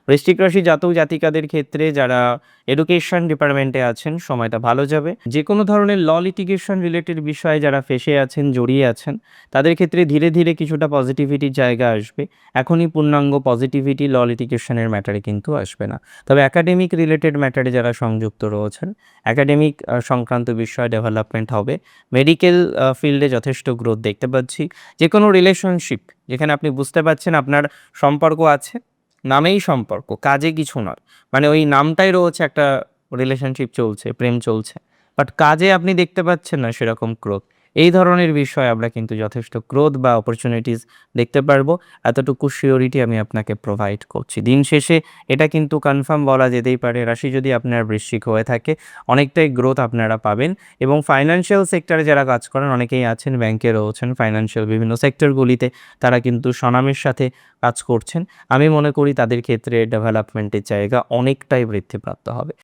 বৃশ্চিক রাশি জাতক জাতিকাদের ক্ষেত্রে যারা এডুকেশন ডিপার্টমেন্টে আছেন সময়টা ভালো যাবে। যে কোনো ধরনের লিটিগেশন রিলেটেড বিষয়ে যারা ফেঁসে আছেন, জড়িয়ে আছেন, তাদের ক্ষেত্রে ধীরে ধীরে কিছুটা পজিটিভিটির জায়গা আসবে। এখনই পূর্ণাঙ্গ পজিটিভিটি লিটিগেশনের ম্যাটারে কিন্তু আসবে না। তবে একাডেমিক রিলেটেড ম্যাটারে যারা সংযুক্ত রয়েছেন, একাডেমিক সংক্রান্ত বিষয়ে ডেভেলপমেন্ট হবে। মেডিকেল ফিল্ডে যথেষ্ট গ্রোথ দেখতে পাচ্ছি। যে কোনো রিলেশনশিপ যেখানে আপনি বুঝতে পারছেন আপনার সম্পর্ক আছে, নামেই সম্পর্ক, কাজে কিছু নয়। মানে ওই নামটাই রয়েছে একটা রিলেশনশিপ চলছে, প্রেম চলছে। বাট কাজে আপনি দেখতে পাচ্ছেন না সেরকম গ্রোথ। এই ধরনের বিষয়ে আমরা কিন্তু যথেষ্ট গ্রোথ বা অপরচুনিটিস দেখতে পারবো। এতটুকু সিওরিটি আমি আপনাকে প্রোভাইড করছি। দিন শেষে এটা কিন্তু কনফার্ম বলা যেতেই পারে, রাশি যদি আপনার বৃশ্চিক হয়ে থাকে অনেকটাই গ্রোথ আপনারা পাবেন। এবং ফাইন্যান্সিয়াল সেক্টরে যারা কাজ করেন, অনেকেই আছেন ব্যাংকে রয়েছেন, ফাইন্যান্সিয়াল বিভিন্ন সেক্টরগুলিতে তারা কিন্তু স্বনামের সাথে কাজ করছেন। আমি মনে করি তাদের ক্ষেত্রে ডেভেলপমেন্টের জায়গা অনেকটাই বৃদ্ধিপ্রাপ্ত হবে।